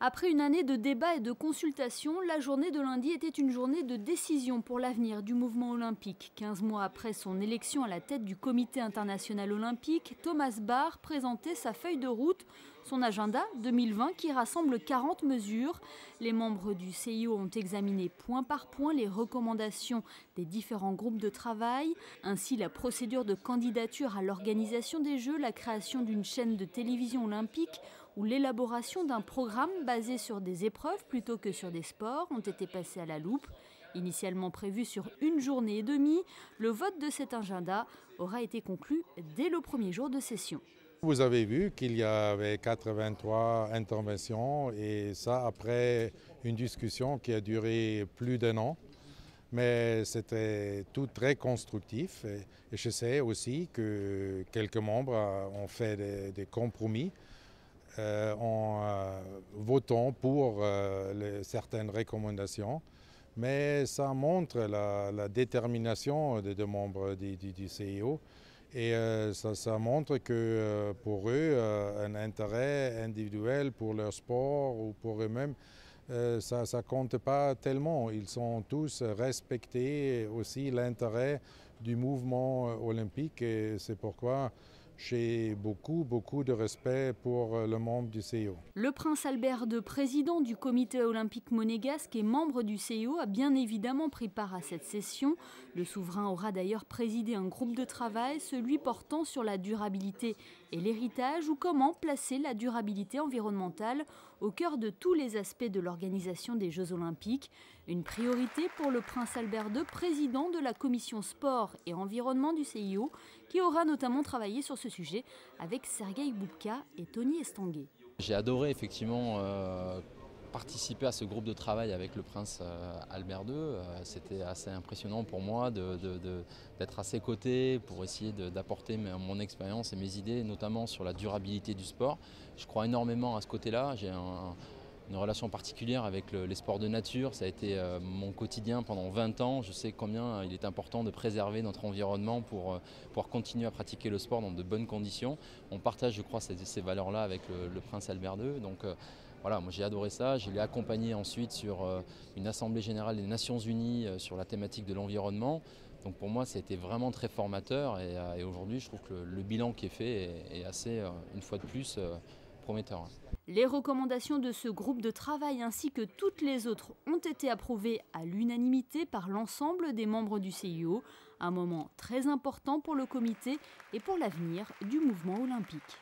Après une année de débats et de consultations, la journée de lundi était une journée de décision pour l'avenir du mouvement olympique. 15 mois après son élection à la tête du Comité international olympique, Thomas Bach présentait sa feuille de route, son agenda 2020 qui rassemble 40 mesures. Les membres du CIO ont examiné point par point les recommandations des différents groupes de travail, ainsi la procédure de candidature à l'organisation des Jeux, la création d'une chaîne de télévision olympique ou l'élaboration d'un programme basé sur des épreuves plutôt que sur des sports ont été passés à la loupe. Initialement prévu sur une journée et demie, le vote de cet agenda aura été conclu dès le premier jour de session. Vous avez vu qu'il y avait 83 interventions et ça après une discussion qui a duré plus d'un an. Mais c'était tout très constructif et je sais aussi que quelques membres ont fait des compromis en votant pour certaines recommandations. Mais ça montre la détermination des membres du CIO et ça montre que pour eux, un intérêt individuel pour leur sport ou pour eux-mêmes, ça ne compte pas tellement. Ils sont tous respectés aussi l'intérêt du mouvement olympique et c'est pourquoi j'ai beaucoup de respect pour le membre du CIO. Le prince Albert II, président du comité olympique monégasque et membre du CIO, a bien évidemment pris part à cette session. Le souverain aura d'ailleurs présidé un groupe de travail, celui portant sur la durabilité et l'héritage, ou comment placer la durabilité environnementale au cœur de tous les aspects de l'organisation des Jeux olympiques. Une priorité pour le prince Albert II, président de la commission sport et environnement du CIO, qui aura notamment travaillé sur ce sujet avec Sergueï Boubka et Tony Estanguet. J'ai adoré effectivement participer à ce groupe de travail avec le prince Albert II. C'était assez impressionnant pour moi d'être à ses côtés pour essayer d'apporter mon expérience et mes idées, notamment sur la durabilité du sport. Je crois énormément à ce côté-là. J'ai une relation particulière avec les sports de nature. Ça a été mon quotidien pendant 20 ans. Je sais combien il est important de préserver notre environnement pour pouvoir continuer à pratiquer le sport dans de bonnes conditions. On partage, je crois, ces valeurs-là avec le prince Albert II. Donc voilà, moi j'ai adoré ça. Je l'ai accompagné ensuite sur une assemblée générale des Nations Unies sur la thématique de l'environnement. Donc pour moi, ça a été vraiment très formateur et aujourd'hui, je trouve que le bilan qui est fait est assez, une fois de plus, prometteur. Les recommandations de ce groupe de travail ainsi que toutes les autres ont été approuvées à l'unanimité par l'ensemble des membres du CIO. Un moment très important pour le comité et pour l'avenir du mouvement olympique.